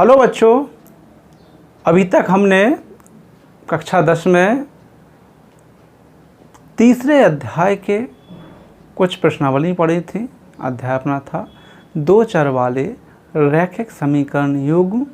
Hello बच्चों, अभी तक हमने कक्षा 10 में तीसरे अध्याय के कुछ प्रश्नावली पढ़ी थी। अध्याय अपना था दो चर वाले रैखिक समीकरण युग्म।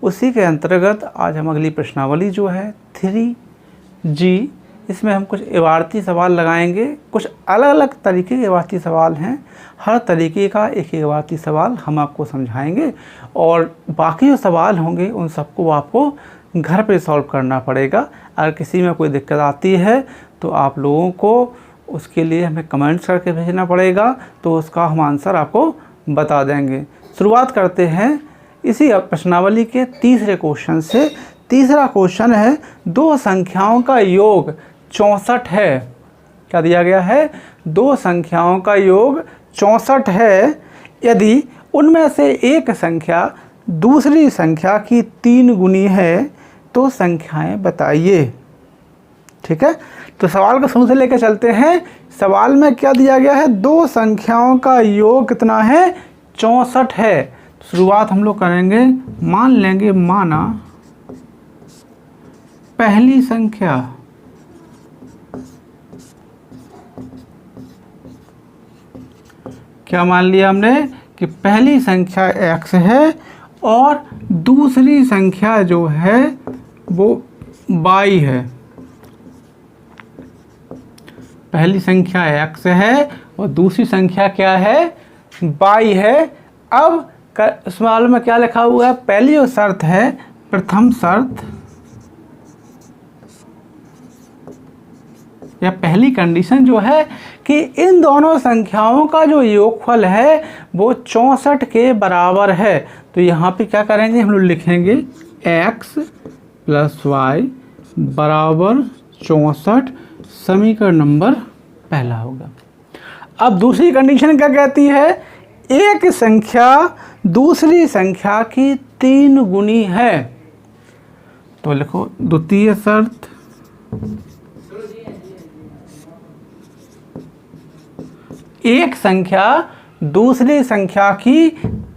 उसी के अंतर्गत आज हम अगली प्रश्नावली जो है 3G, इसमें हम कुछ इबारती सवाल लगाएंगे। कुछ अलग अलग तरीके के इबारती सवाल हैं, हर तरीके का एक इबारती सवाल हम आपको समझाएंगे और बाकी जो सवाल होंगे उन सबको आपको घर पे सॉल्व करना पड़ेगा। अगर किसी में कोई दिक्कत आती है तो आप लोगों को उसके लिए हमें कमेंट्स करके भेजना पड़ेगा, तो उसका हम आंसर आपको बता देंगे। शुरुआत करते हैं इसी प्रश्नावली के तीसरे क्वेश्चन से। तीसरा क्वेश्चन है, दो संख्याओं का योग 64 है। क्या दिया गया है? दो संख्याओं का योग 64 है। यदि उनमें से एक संख्या दूसरी संख्या की 3 गुनी है तो संख्याएं बताइए। ठीक है, तो सवाल को शुरू से लेकर चलते हैं। सवाल में क्या दिया गया है? दो संख्याओं का योग कितना है? 64 है। शुरुआत हम लोग करेंगे, मान लेंगे, माना पहली संख्या क्या मान लिया हमने कि पहली संख्या x है और दूसरी संख्या जो है वो y है। पहली संख्या x है और दूसरी संख्या क्या है? y है। अब सवाल में क्या लिखा हुआ है? पहली जो शर्त है, प्रथम शर्त या पहली कंडीशन जो है कि इन दोनों संख्याओं का जो योगफल है वो 64 के बराबर है। तो यहाँ पे क्या करेंगे? हम लोग लिखेंगे x + y बराबर 64। समीकरण नंबर पहला होगा। अब दूसरी कंडीशन क्या कहती है? एक संख्या दूसरी संख्या की 3 गुनी है। तो लिखो द्वितीय शर्त, एक संख्या दूसरी संख्या की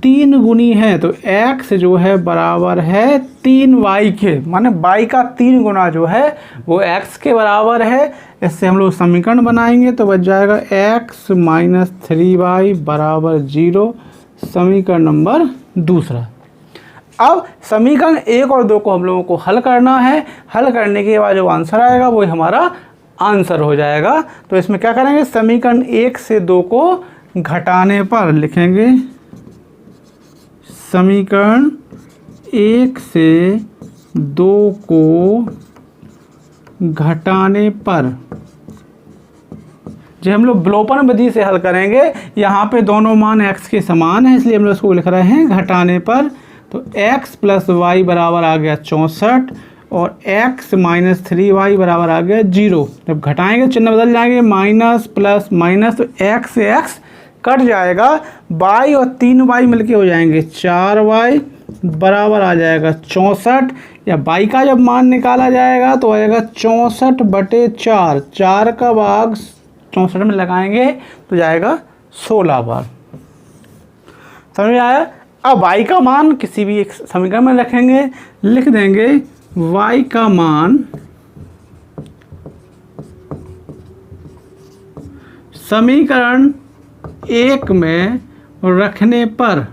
3 गुनी है। तो x जो है बराबर है 3y के, माने y का 3 गुना जो है वो x के बराबर है। इससे हम लोग समीकरण बनाएंगे तो बच जाएगा x - 3y बराबर 0। समीकरण नंबर दूसरा। अब समीकरण 1 और 2 को हम लोगों को हल करना है। हल करने के बाद जो आंसर आएगा वही हमारा आंसर हो जाएगा। तो इसमें क्या करेंगे? समीकरण 1 से 2 को घटाने पर लिखेंगे, समीकरण 1 से 2 को घटाने पर जो हम लोग विलोपन विधि से हल करेंगे। यहाँ पे दोनों मान x के समान है, इसलिए हम लोग इसको लिख रहे हैं घटाने पर। तो x + y बराबर आ गया 64 और x - 3y बराबर आ गया 0। जब घटाएंगे चिन्ह बदल जाएंगे, माइनस प्लस माइनस, तो x से x कट जाएगा, y और 3y मिलके हो जाएंगे 4y बराबर आ जाएगा 64। या y का जब मान निकाला जाएगा तो आएगा 64/4। 4 का भाग 64 में लगाएंगे तो जाएगा 16 बार। समझ में आया? अब y का मान किसी भी एक समीकरण में रखेंगे, लिख देंगे y का मान समीकरण 1 में रखने पर,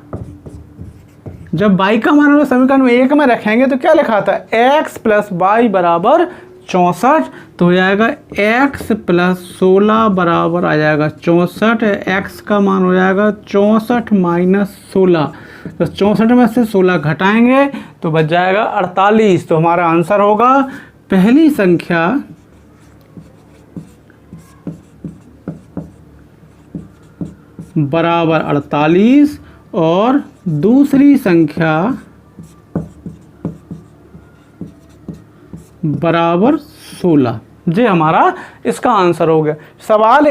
जब y का मान समीकरण 1 में रखेंगे तो क्या लिखा था? x + y बराबर 64। तो हो जाएगा x + 16 बराबर आ जाएगा 64। x का मान हो जाएगा 64 - 16। तो 64 में से 16 घटाएंगे तो बच जाएगा 48। तो हमारा आंसर होगा पहली संख्या बराबर 48 और दूसरी संख्या बराबर 16। ये हमारा इसका आंसर हो गया। सवाल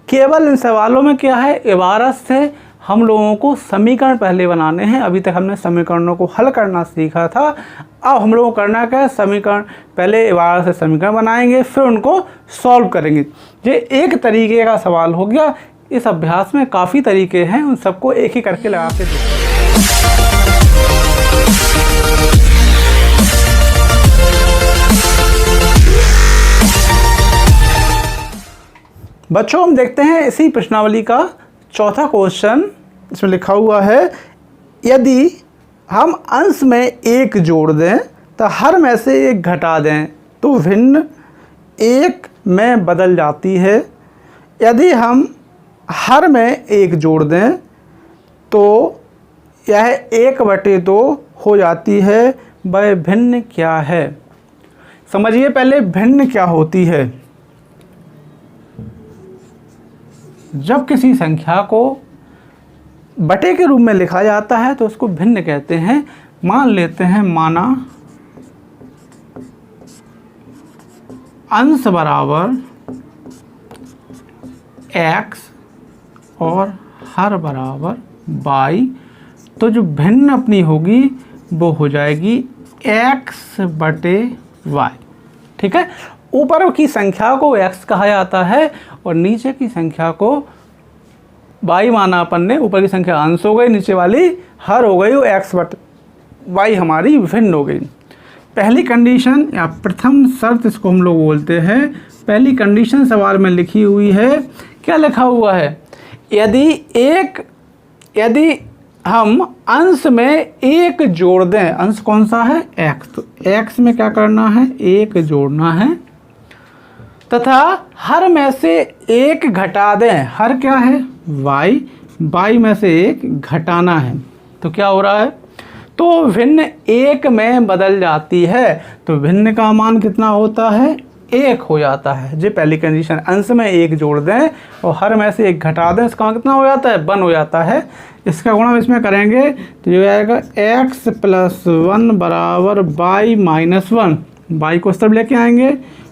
केवल इन सवालों में क्या है? इबारत से हम लोगों को समीकरण पहले बनाने हैं। अभी तक हमने समीकरणों को हल करना सीखा था। अब हम लोगों को करना क्या है? समीकरण पहले इबारत से समीकरण बनाएंगे, फिर उनको सॉल्व करेंगे। ये एक तरीके का सवाल हो गया। इस अभ्यास में काफ़ी तरीके हैं, उन सबको एक ही करके लगा के देखिए। बच्चों हम देखते हैं इसी प्रश्नावली का चौथा क्वेश्चन। इसमें लिखा हुआ है यदि हम अंश में एक जोड़ दें तो हर में से एक घटा दें तो भिन्न एक में बदल जाती है। यदि हम हर में एक जोड़ दें तो यह 1/2 हो जाती है। वह भिन्न क्या है? समझिए पहले भिन्न क्या होती है। जब किसी संख्या को बटे के रूप में लिखा जाता है तो उसको भिन्न कहते हैं। मान लेते हैं माना अंश बराबर x और हर बराबर y, तो जो भिन्न अपनी होगी वो हो जाएगी x/y। ठीक है, ऊपर की संख्या को x कहा जाता है और नीचे की संख्या को y माना अपन ने। ऊपर की संख्या अंश हो गई, नीचे वाली हर हो गई, वो x/y हमारी भिन्न हो गई। पहली कंडीशन या प्रथम शर्त इसको हम लोग बोलते हैं। पहली कंडीशन सवाल में लिखी हुई है। क्या लिखा हुआ है? यदि हम अंश में एक जोड़ दें, अंश कौन सा है? x, तो x में क्या करना है? एक जोड़ना है, तथा हर में से एक घटा दें। हर क्या है? y में से एक घटाना है। तो क्या हो रहा है? तो भिन्न एक में बदल जाती है। तो भिन्न का मान कितना होता है? 1 हो जाता है। जो पहली कंडीशन, अंश में एक जोड़ दें और हर में से एक घटा दें, इसका मान कितना हो जाता है? 1 हो जाता है। इसका गुणा हम इसमें करेंगे तो ये आएगा x + 1 बराबर y - 1। y को इस तरफ लेके आएंगे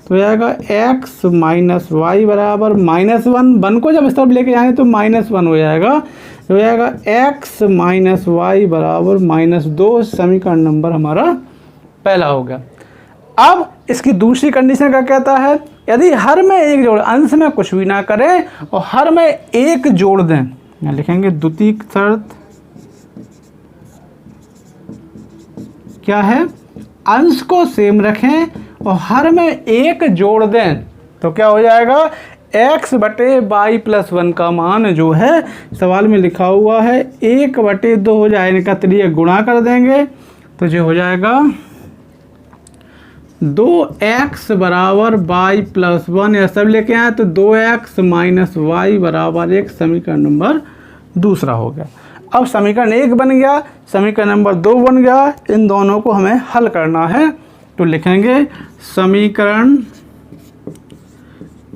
तो आएगा x - y बराबर -1। 1 को जब इस तरफ लेके जाएंगे तो -1 हो जाएगा। तो आएगा x - y बराबर -2। समीकरण नंबर हमारा पहला हो गया। अब इसकी दूसरी कंडीशन क्या कहता है? यदि हर में एक जोड़, अंश में कुछ भी ना करें और हर में एक जोड़ दें। यहाँ लिखेंगे द्वितीय शर्त क्या है? अंश को सेम रखें और हर में एक जोड़ दें तो क्या हो जाएगा? x/y + 1 का मान जो है सवाल में लिखा हुआ है 1/2 हो जाएगा। तो ये गुणा कर देंगे तो जो हो जाएगा 2x बराबर y + 1। या सब लेके आए तो 2x - y बराबर 1। समीकरण नंबर दूसरा हो गया। अब समीकरण 1 बन गया, समीकरण नंबर 2 बन गया। इन दोनों को हमें हल करना है तो लिखेंगे समीकरण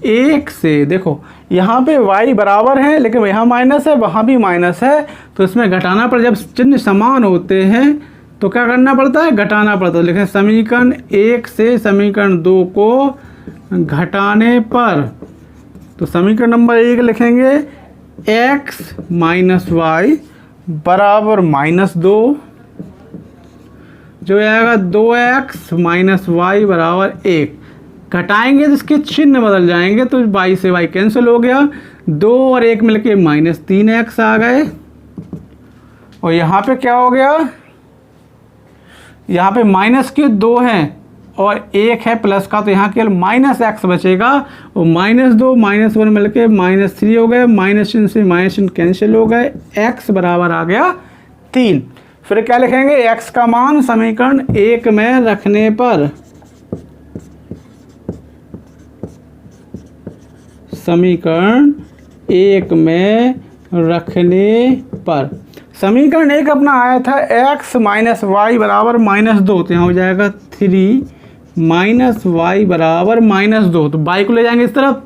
1 से। देखो यहाँ पे y बराबर है लेकिन यहाँ माइनस है, वहाँ भी माइनस है, तो इसमें घटाना पड़। जब चिन्ह समान होते हैं तो क्या करना पड़ता है? घटाना पड़ता है। लिखें समीकरण 1 से समीकरण 2 को घटाने पर, तो समीकरण नंबर 1 लिखेंगे x - y बराबर -2, जो आएगा 2x - y बराबर 1। घटाएंगे तो इसके चिन्ह बदल जाएंगे, तो y से y कैंसिल हो गया। 2 और 1 मिलके -3x आ गए। और यहाँ पे क्या हो गया? यहाँ पे माइनस के 2 हैं और 1 है प्लस का, तो यहाँ केवल -x बचेगा। और -2 -1 मिलके -3 हो गए। माइनस चिन्ह से माइनस चिन्ह कैंसिल हो गए। x बराबर आ गया 3। फिर क्या लिखेंगे? x का मान समीकरण 1 में रखने पर, समीकरण 1 में रखने पर समीकरण 1 अपना आया था x - y बराबर -2। तो यहाँ हो जाएगा 3 - y बराबर -2। तो y को ले जाएंगे इस तरफ,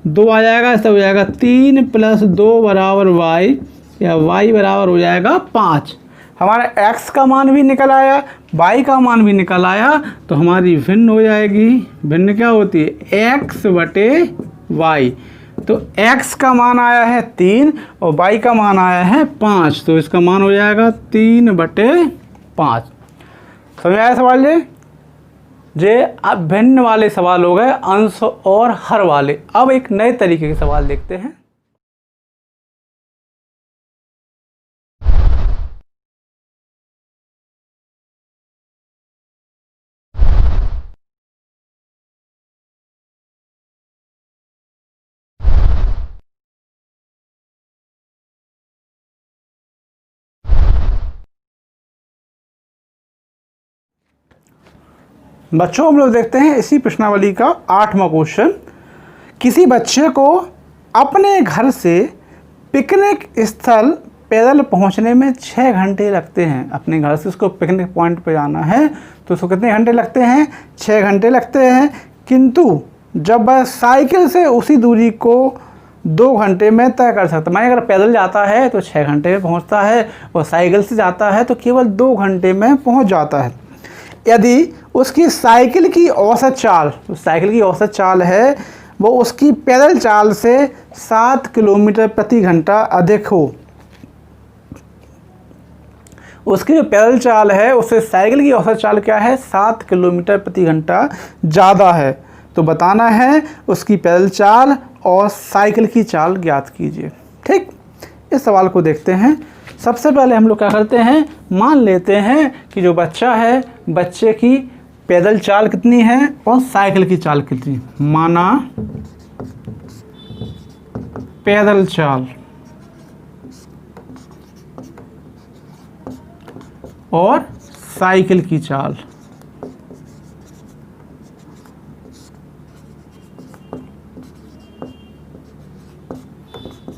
2 आ जाएगा, ऐसा हो जाएगा 3 + 2 बराबर y, या y बराबर हो जाएगा 5। हमारा x का मान भी निकल आया, y का मान भी निकल आया। तो हमारी भिन्न हो जाएगी। भिन्न क्या होती है? x/y। तो x का मान आया है 3 और y का मान आया है 5, तो इसका मान हो जाएगा 3/5। समझ आया सवाल जे? अब भिन्न वाले सवाल हो गए, अंश और हर वाले। अब एक नए तरीके के सवाल देखते हैं। बच्चों हम लोग देखते हैं इसी प्रश्नावली का 8वां क्वेश्चन। किसी बच्चे को अपने घर से पिकनिक स्थल पैदल पहुंचने में 6 घंटे लगते हैं। अपने घर से उसको पिकनिक पॉइंट पे जाना है तो उसको कितने घंटे लगते हैं? 6 घंटे लगते हैं। किंतु जब वह साइकिल से उसी दूरी को 2 घंटे में तय कर सकता है। माने अगर पैदल जाता है तो 6 घंटे में पहुंचता है और साइकिल से जाता है तो केवल 2 घंटे में पहुंच जाता है। यदि उसकी साइकिल की औसत चाल, तो साइकिल की औसत चाल है वो उसकी पैदल चाल से 7 किलोमीटर प्रति घंटा अधिक हो। उसकी जो पैदल चाल है उससे साइकिल की औसत चाल क्या है? 7 किलोमीटर प्रति घंटा ज़्यादा है। तो बताना है उसकी पैदल चाल और साइकिल की चाल ज्ञात कीजिए। ठीक, इस सवाल को देखते हैं। सबसे पहले हम लोग क्या करते हैं, मान लेते हैं कि जो बच्चा है, बच्चे की पैदल चाल कितनी है और साइकिल की चाल कितनी। माना पैदल चाल और साइकिल की चाल।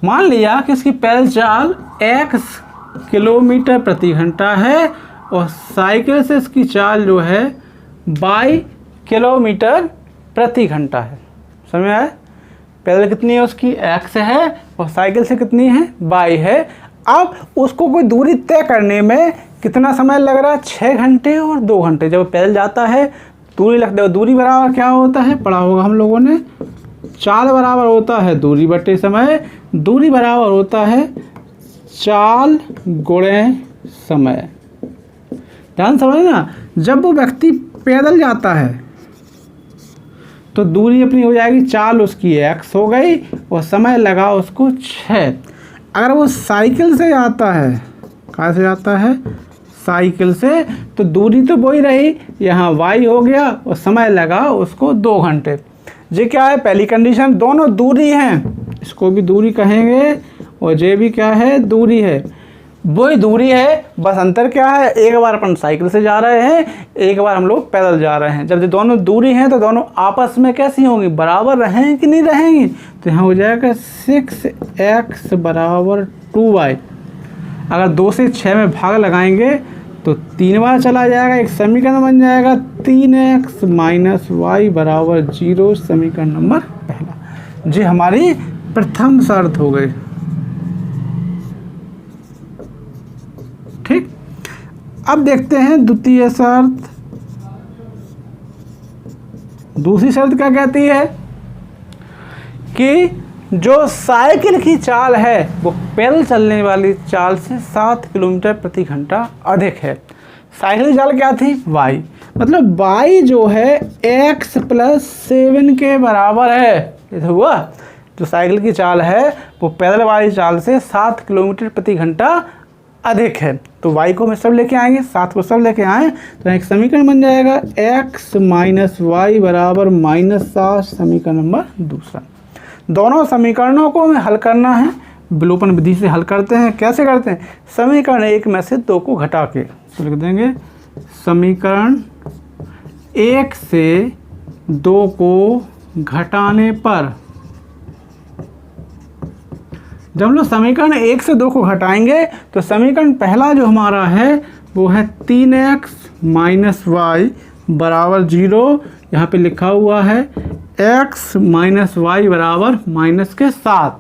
मान लिया कि इसकी पैदल चाल x किलोमीटर प्रति घंटा है और साइकिल से इसकी चाल जो है y किलोमीटर प्रति घंटा है। समझ में आया? पैदल कितनी है उसकी? x है और साइकिल से कितनी है? y है। अब उसको कोई दूरी तय करने में कितना समय लग रहा है? 6 घंटे और 2 घंटे। जब पैदल जाता है दूरी लगता है, दूरी बराबर क्या होता है? पढ़ा होगा हम लोगों ने, चाल बराबर होता है दूरी बटे समय। दूरी बराबर होता है चाल गुणे समय। ध्यान समझ ना, जब वो व्यक्ति पैदल जाता है तो दूरी अपनी हो जाएगी, चाल उसकी x हो गई और समय लगा उसको 6। अगर वो साइकिल से जाता है, कहाँ से जाता है? साइकिल से, तो दूरी तो वही रही, यहाँ y हो गया और समय लगा उसको 2 घंटे। ये क्या है? पहली कंडीशन, दोनों दूरी हैं, इसको भी दूरी कहेंगे और ये भी क्या है? दूरी है। वही दूरी है, बस अंतर क्या है? एक बार अपन साइकिल से जा रहे हैं, एक बार हम लोग पैदल जा रहे हैं। जब ये दोनों दूरी हैं तो दोनों आपस में कैसी होंगी? बराबर रहेंगी कि नहीं रहेंगी? तो यहाँ हो जाएगा 6x बराबर 2y। अगर 2 से 6 में भाग लगाएंगे तो 3 बार चला जाएगा, एक समीकरण बन जाएगा 3x माइनस वाई बराबर 0। समीकरण नंबर पहला। जी हमारी प्रथम शर्त हो गई। ठीक, अब देखते हैं द्वितीय शर्त। दूसरी शर्त क्या कहती है कि जो साइकिल की चाल है वो पैदल चलने वाली चाल से 7 किलोमीटर प्रति घंटा अधिक है। साइकिल की चाल क्या थी? y, मतलब y जो है x प्लस 7 के बराबर है। ये तो हुआ, जो साइकिल की चाल है वो पैदल वाली चाल से 7 किलोमीटर प्रति घंटा अधिक है। तो y को हम सब लेके आएंगे, 7 को सब लेके आए तो एक समीकरण बन जाएगा x माइनस वाई बराबर -7। समीकरण नंबर दूसरा। दोनों समीकरणों को हमें हल करना है, विलोपन विधि से हल करते हैं। कैसे करते हैं? समीकरण 1 में से 2 को घटा के, तो लिख देंगे समीकरण 1 से 2 को घटाने पर। जब हम लोग समीकरण 1 से 2 को घटाएंगे तो समीकरण पहला जो हमारा है वो है 3x माइनस वाई बराबर 0। यहाँ पे लिखा हुआ है x माइनस वाई बराबर -7।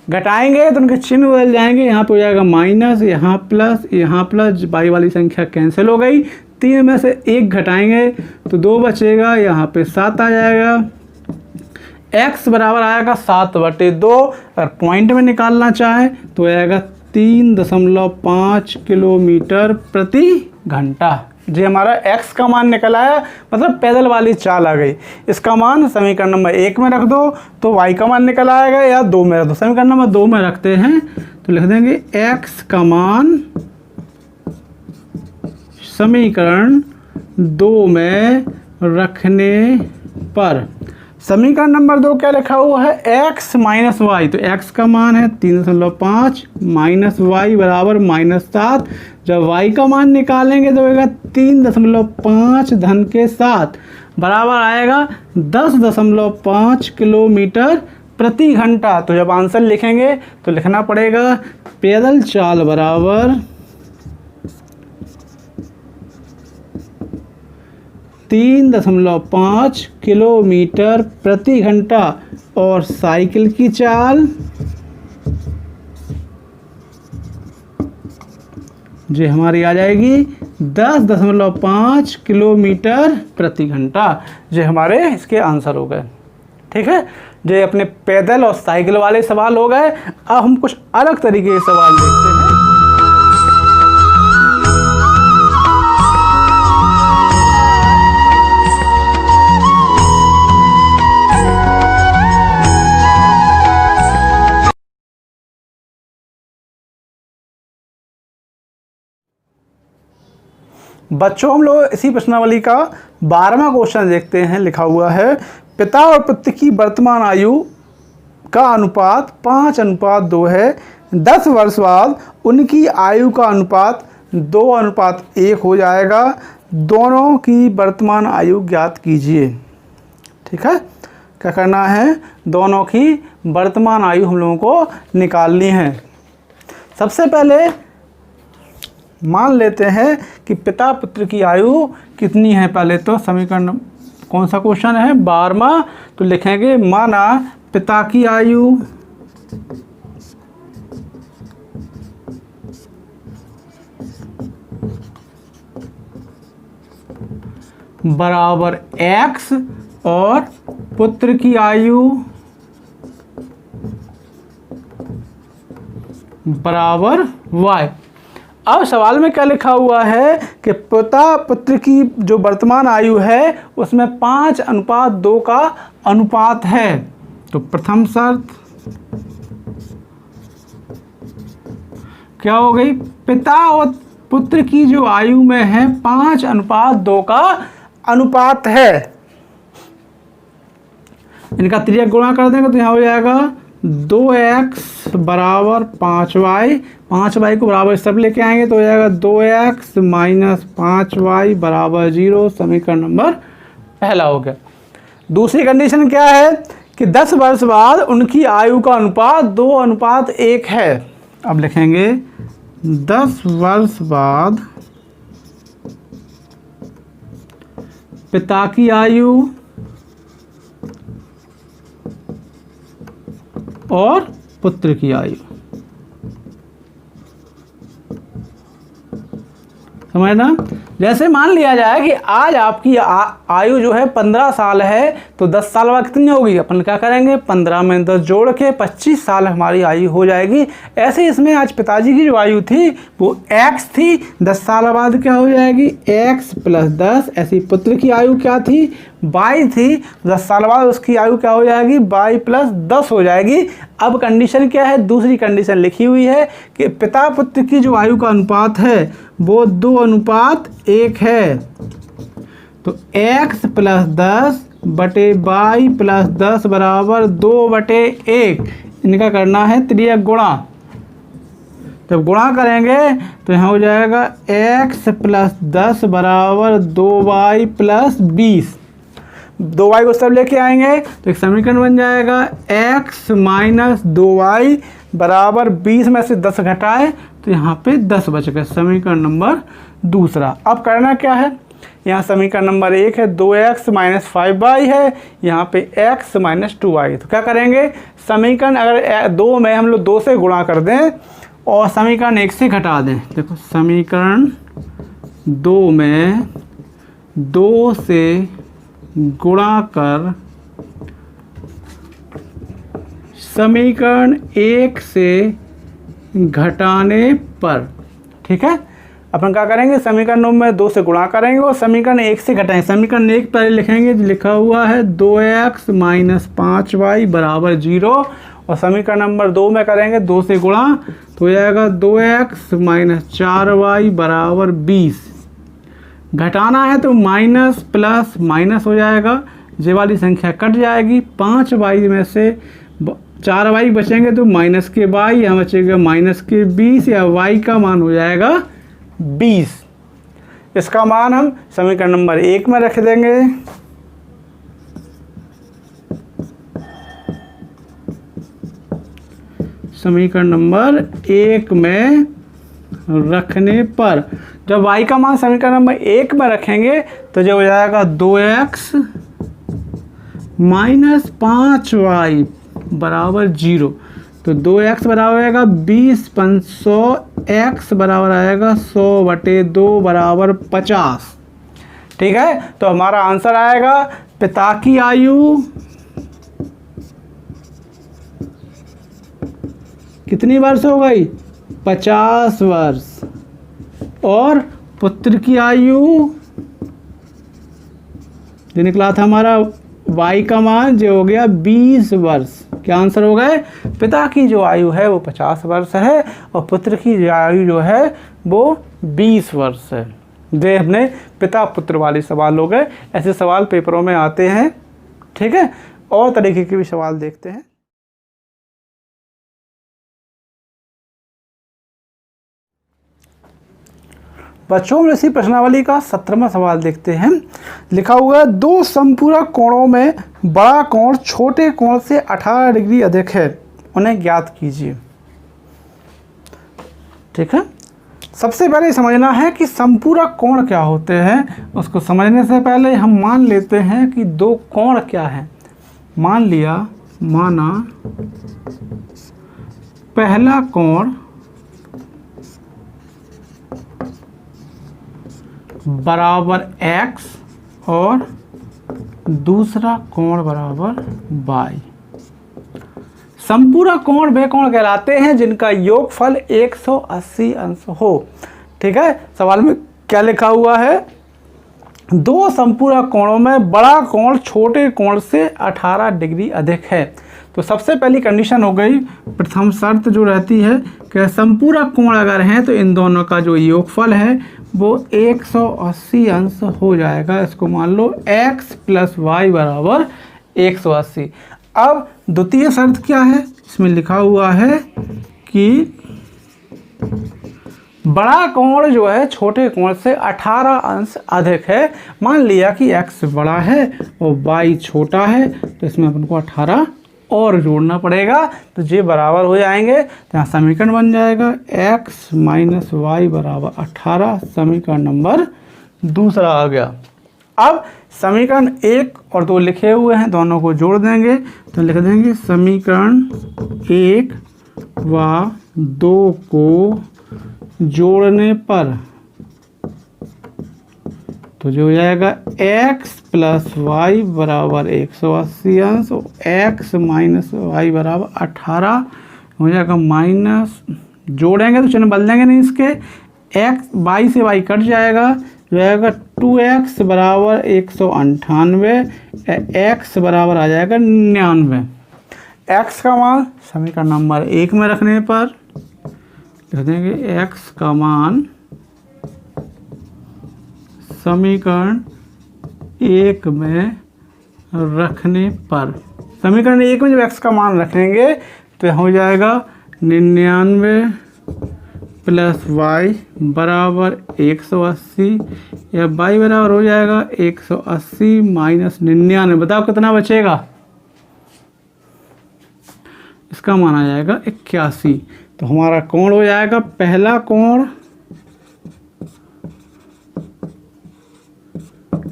घटाएंगे तो उनके चिन्ह बदल जाएंगे, यहाँ पे हो जाएगा माइनस, यहाँ प्लस, बाई वाली संख्या कैंसिल हो गई। 3 में से 1 घटाएंगे तो 2 बचेगा, यहाँ पे 7 आ जाएगा। x बराबर आएगा 7/2। अगर पॉइंट में निकालना चाहे तो आएगा 3.5 किलोमीटर प्रति घंटा। जी हमारा x का मान निकल आया, मतलब पैदल वाली चाल आ गई। इसका मान समीकरण नंबर 1 में रख दो तो y का मान निकल आएगा, या 2 में रख दो। समीकरण नंबर 2 में रखते हैं तो लिख देंगे x का मान समीकरण 2 में रखने पर समीकरण नंबर 2 क्या लिखा हुआ है, x माइनस वाई, तो x का मान है 3.5 माइनस वाई बराबर -7। जब y का मान निकालेंगे तो होगा 3.5 धन के 7 बराबर आएगा 10.5 किलोमीटर प्रति घंटा। तो जब आंसर लिखेंगे तो लिखना पड़ेगा पैदल चाल बराबर 3.5 किलोमीटर प्रति घंटा और साइकिल की चाल जो हमारी आ जाएगी 10.5 किलोमीटर प्रति घंटा। जो हमारे इसके आंसर हो गए। ठीक है, जो अपने पैदल और साइकिल वाले सवाल हो गए। अब हम कुछ अलग तरीके के सवाल देखते हैं। बच्चों, हम लोग इसी प्रश्नावली का 12वां क्वेश्चन देखते हैं। लिखा हुआ है, पिता और पुत्र की वर्तमान आयु का अनुपात 5:2 है। 10 वर्ष बाद उनकी आयु का अनुपात 2:1 हो जाएगा। दोनों की वर्तमान आयु ज्ञात कीजिए। ठीक है, क्या करना है, दोनों की वर्तमान आयु हम लोगों को निकालनी है। सबसे पहले मान लेते हैं कि पिता पुत्र की आयु कितनी है। पहले तो समीकरण कौन सा क्वेश्चन है, 12वां, तो लिखेंगे माना पिता की आयु बराबर x और पुत्र की आयु बराबर y। अब सवाल में क्या लिखा हुआ है कि पिता पुत्र की जो वर्तमान आयु है उसमें 5:2 का अनुपात है। तो प्रथम शर्त क्या हो गई, पिता और पुत्र की जो आयु में है 5:2 का अनुपात है। इनका त्रिज्या गुणा कर देंगे तो यहाँ हो जाएगा 2x बराबर 5y। 5y को बराबर सब लेके आएंगे तो हो जाएगा 2x माइनस 5y बराबर 0। समीकरण नंबर पहला हो गया। दूसरी कंडीशन क्या है कि 10 वर्ष बाद उनकी आयु का अनुपात 2:1 है। अब लिखेंगे 10 वर्ष बाद पिता की आयु और पुत्र की आयु, समझना। जैसे मान लिया जाए कि आज आपकी आयु जो है 15 साल है, तो 10 साल बाद कितनी होगी, अपन क्या करेंगे 15 में 10 जोड़ के 25 साल हमारी आयु हो जाएगी। ऐसे इसमें आज पिताजी की जो आयु थी वो x थी, 10 साल बाद क्या हो जाएगी x प्लस 10। ऐसी पुत्र की आयु क्या थी, y थी, 10 साल बाद उसकी आयु क्या हो जाएगी y प्लस 10 हो जाएगी। अब कंडीशन क्या है, दूसरी कंडीशन लिखी हुई है कि पिता पुत्र की जो आयु का अनुपात है वो 2:1 है। तो x प्लस 10 बटे y प्लस 10 बराबर 2/1। इनका करना है त्रिज्या गुणा। जब गुणा करेंगे तो यहाँ हो जाएगा x प्लस 10 बराबर 2y प्लस 20। 2y को सब लेके आएंगे तो एक समीकरण बन जाएगा x माइनस 2y बराबर 20 में से 10 घटाए तो यहाँ पे 10 बच गए। समीकरण नंबर दूसरा। अब करना क्या है, यहाँ समीकरण नंबर 1 है 2x माइनस 5y है, यहाँ पे x माइनस 2y। तो क्या करेंगे, समीकरण अगर 2 में हम लोग 2 से गुणा कर दें और समीकरण 1 से घटा दें। देखो समीकरण 2 में 2 से गुणा कर समीकरण 1 से घटाने पर, ठीक है, अपन क्या करेंगे समीकरण 9 में 2 से गुणा करेंगे और समीकरण 1 से घटाएंगे। समीकरण 1 पहले लिखेंगे, लिखा हुआ है 2x माइनस 5y बराबर 0 और समीकरण नंबर 2 में करेंगे 2 से गुणा तो हो जाएगा 2x माइनस 4y बराबर 20। घटाना है तो माइनस प्लस माइनस हो जाएगा, ये वाली संख्या कट जाएगी। 5y में से 4y बचेंगे तो माइनस के y, यहाँ बचेगा माइनस के 20, या y का मान हो जाएगा 20। इसका मान हम समीकरण नंबर 1 में रख देंगे। समीकरण नंबर 1 में रखने पर जब y का मान समीकरण नंबर 1 में रखेंगे तो जो हो जाएगा 2x माइनस 5y बराबर 0। तो 2x बराबर आएगा 20 500, x बराबर आएगा 100/2 बराबर 50। ठीक है, तो हमारा आंसर आएगा पिता की आयु कितनी वर्ष हो गई? 50 वर्ष। और पुत्र की आयु जो निकला था हमारा y का मान जो हो गया 20 वर्ष। क्या आंसर हो गए? पिता की जो आयु है वो 50 वर्ष है और पुत्र की जो आयु जो है वो 20 वर्ष है। ये अपने पिता पुत्र वाले सवाल हो गए। ऐसे सवाल पेपरों में आते हैं। ठीक है, और तरीके के भी सवाल देखते हैं। बच्चों में इसी प्रश्नावली का 17वां सवाल देखते हैं। लिखा हुआ है 2 समपूरक कोणों में बड़ा कोण छोटे कोण से 18 डिग्री अधिक है, उन्हें ज्ञात कीजिए। ठीक है, सबसे पहले समझना है कि समपूरक कोण क्या होते हैं। उसको समझने से पहले हम मान लेते हैं कि 2 कोण क्या है। माना पहला कोण बराबर x और दूसरा कोण बराबर y। समपूरक कोण वे कोण कहलाते हैं जिनका योगफल 180 अंश हो। ठीक है, सवाल में क्या लिखा हुआ है? 2 समपूरक कोणों में बड़ा कोण छोटे कोण से 18 डिग्री अधिक है। तो सबसे पहली कंडीशन हो गई, प्रथम शर्त जो रहती है कि समपूरक कोण अगर हैं तो इन दोनों का जो योगफल है वो 180 अंश हो जाएगा। इसको मान लो x + y बराबर 180। अब द्वितीय शर्त क्या है? इसमें लिखा हुआ है कि बड़ा कोण जो है छोटे कोण से 18 अंश अधिक है। मान लिया कि x बड़ा है और y छोटा है, तो इसमें अपन को 18 और जोड़ना पड़ेगा, तो ये बराबर हो जाएंगे। तो यहाँ समीकरण बन जाएगा x - y बराबर 18। समीकरण नंबर दूसरा आ गया। अब समीकरण 1 और 2 लिखे हुए हैं, दोनों को जोड़ देंगे तो लिख देंगे समीकरण 1 व 2 को जोड़ने पर तो जो हो जाएगा x + y बराबर 180 अंश और x - y बराबर 18 हो जाएगा। माइनस जोड़ेंगे तो चिन्ह बदल देंगे नहीं इसके, x y से y कट जाएगा, जो आएगा 2x बराबर 198, x बराबर आ जाएगा 99। x का मान समीकरण नंबर 1 में रखने पर लिख देंगे x का मान समीकरण 1 में रखने पर, समीकरण 1 में जब x का मान रखेंगे तो हो जाएगा 99 + y बराबर 180, या y बराबर हो जाएगा 180 - 99। बताओ कितना बचेगा? इसका मान आ जाएगा 81। तो हमारा कोण हो जाएगा पहला कोण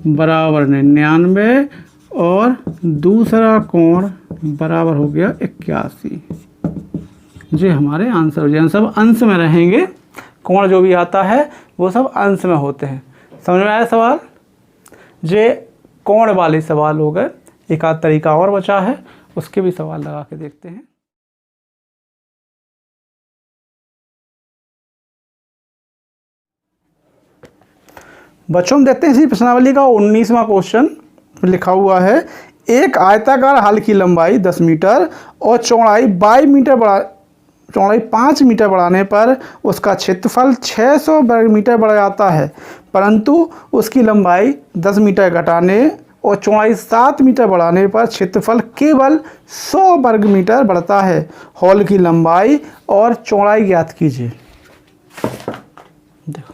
बराबर 99 और दूसरा कोण बराबर हो गया 81। ये हमारे आंसर हो जाए। सब अंश में रहेंगे, कोण जो भी आता है वो सब अंश में होते हैं। समझ में आया सवाल? ये कोण वाले सवाल हो गए। एक आध तरीका और बचा है, उसके भी सवाल लगा के देखते हैं। बच्चों हम देखते हैं इसी प्रश्नावली का 19वां क्वेश्चन। लिखा हुआ है एक आयताकार हल की लंबाई 10 मीटर और चौड़ाई 5 मीटर बढ़ाने पर उसका क्षेत्रफल 600 वर्ग मीटर बढ़ जाता है, परंतु उसकी लंबाई 10 मीटर घटाने और चौड़ाई 7 मीटर बढ़ाने पर क्षेत्रफल केवल 100 वर्ग मीटर बढ़ता है। हॉल की लंबाई और चौड़ाई ज्ञात कीजिए। देखो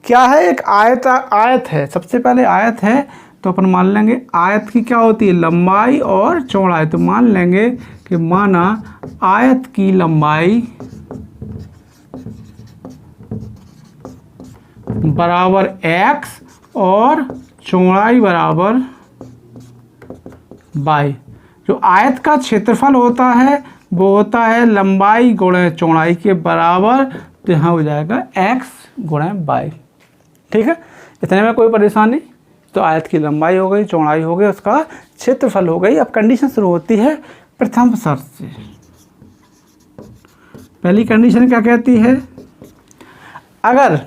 क्या है, एक आयत है। सबसे पहले आयत है तो अपन मान लेंगे आयत की क्या होती है, लंबाई और चौड़ाई। तो मान लेंगे कि माना आयत की लंबाई बराबर x और चौड़ाई बराबर y। जो आयत का क्षेत्रफल होता है वो होता है लंबाई गुणे चौड़ाई के बराबर, तो यहाँ हो जाएगा x गुणे y। ठीक है, इतने में कोई परेशानी। तो आयत की लंबाई हो गई, चौड़ाई हो गई, उसका क्षेत्रफल हो गई। अब कंडीशन शुरू होती है प्रथम शर्त से। पहली कंडीशन क्या कहती है, अगर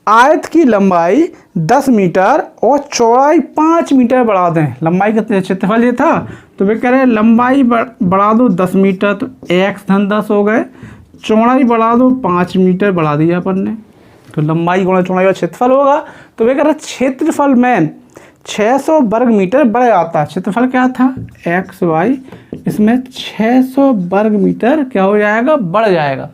आयत की लंबाई 10 मीटर और चौड़ाई 5 मीटर बढ़ा दें। लंबाई का क्षेत्रफल ये था, तो वे कह रहे हैं लंबाई बढ़ा दो 10 मीटर, तो x धन 10 हो गए। चौड़ाई बढ़ा दो 5 मीटर बढ़ा दिया अपन ने, तो लंबाई गुणा चौड़ाई का क्षेत्रफल होगा। तो वे कह रहे हैं क्षेत्रफल में 600 वर्ग मीटर बढ़ जाता है। क्षेत्रफल क्या था, एक्स वाई, इसमें 600 वर्ग मीटर क्या हो जाएगा, बढ़ जाएगा।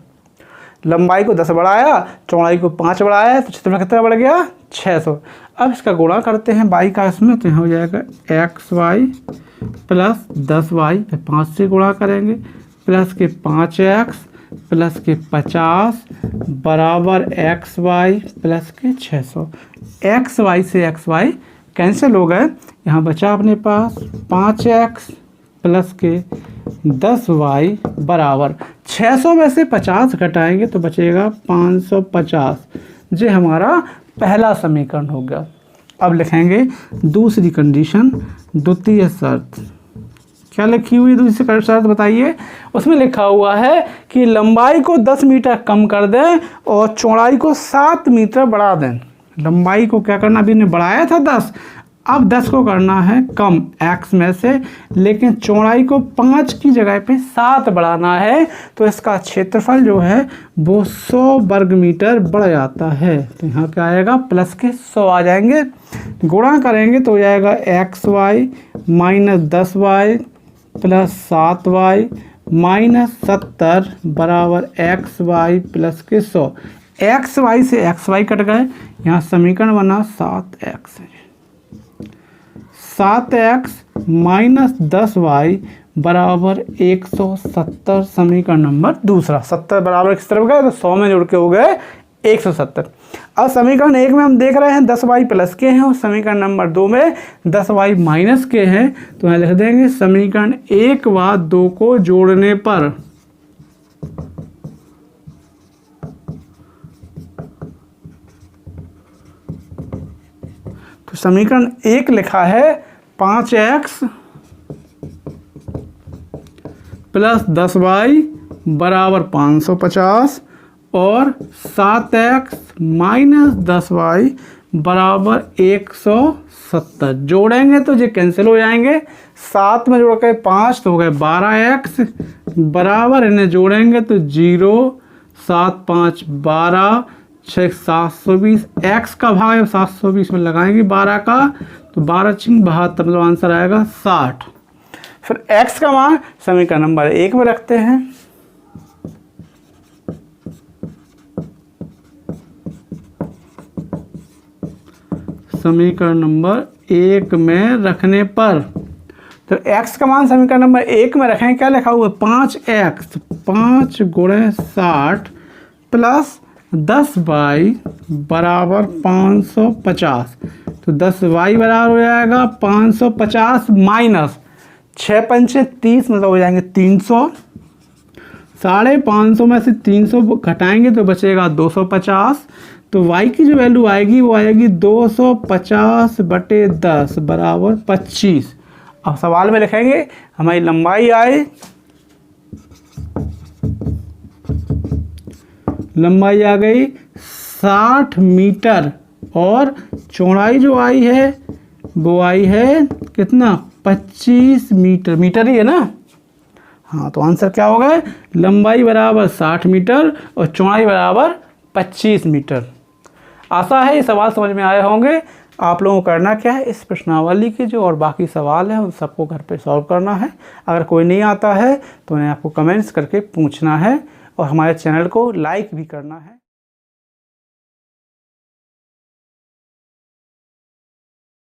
लंबाई को 10 बढ़ाया, चौड़ाई को 5 बढ़ाया, तो क्षेत्रफल कितना बढ़ गया, 600। अब इसका गुणा करते हैं बाई का इसमें, तो यहाँ हो जाएगा एक्स वाई प्लस 10 वाई, 5 से गुणा करेंगे, प्लस के 5x प्लस के 50 बराबर एक्स वाई प्लस के 600। एक्स वाई से एक्स वाई कैंसिल हो गए, यहाँ बचा अपने पास 5x प्लस के 10y बराबर 600 में से 50 घटाएंगे तो बचेगा 550। ये हमारा पहला समीकरण हो गया। अब लिखेंगे दूसरी कंडीशन, द्वितीय शर्त। क्या लिखी हुई दूसरी शर्त बताइए। उसमें लिखा हुआ है कि लंबाई को 10 मीटर कम कर दें और चौड़ाई को 7 मीटर बढ़ा दें। लंबाई को क्या करना, अभी ने बढ़ाया था 10, अब 10 को करना है कम x में से, लेकिन चौड़ाई को 5 की जगह पे 7 बढ़ाना है। तो इसका क्षेत्रफल जो है वो 100 वर्ग मीटर बढ़ जाता है। तो यहाँ क्या आएगा, प्लस के 100 आ जाएंगे। गुणा करेंगे तो हो जाएगा X Y minus 10y plus 7y minus 70 बराबर एक्स वाई प्लस के 100। एक्स वाई से एक्स वाई कट गए, यहाँ समीकरण बना 7x। 7x माइनस 10y बराबर 170। समीकरण नंबर दूसरा। 70 बराबर किस तरफ गए, तो 100 में जोड़ के हो गए 170। अब समीकरण 1 में हम देख रहे हैं 10y प्लस के हैं और समीकरण नंबर 2 में 10y माइनस के हैं। तो यहाँ लिख देंगे समीकरण 1 व 2 को जोड़ने पर तो समीकरण 1 लिखा है 5x प्लस 10y बराबर 550 और 7x माइनस 10y बराबर 170। जोड़ेंगे तो ये कैंसिल हो जाएंगे। 7 में जोड़ के 5 तो हो गए 12x बराबर, इन्हें जोड़ेंगे तो 0 7 5 12 6 720। x का भाग 720 में लगाएंगे 12 का, तो 12 6 72, मतलब आंसर आएगा 60। फिर x का मान समीकरण नंबर 1 में रखते हैं। समीकरण नंबर 1 में रखने पर तो x का मान समीकरण नंबर 1 में रखें, क्या लिखा हुआ है 5x 5 गुणे 60 प्लस 10y बराबर 550। तो 10y बराबर हो जाएगा 550 माइनस 6 पंचे 30, मतलब हो जाएंगे 300। 550 में से 300 घटाएंगे तो बचेगा 250। तो y की जो वैल्यू आएगी वो आएगी 250/10 बराबर 25। अब सवाल में लिखेंगे हमारी लंबाई आए, लंबाई आ गई 60 मीटर और चौड़ाई जो आई है वो आई है कितना, 25 मीटर। मीटर ही है ना, हाँ। तो आंसर क्या होगा, लंबाई बराबर 60 मीटर और चौड़ाई बराबर 25 मीटर। आशा है ये सवाल समझ में आए होंगे। आप लोगों को करना क्या है, इस प्रश्नावली के जो और बाकी सवाल हैं उन सबको घर पे सॉल्व करना है। अगर कोई नहीं आता है तो उन्हें आपको कमेंट्स करके पूछना है और हमारे चैनल को लाइक भी करना है।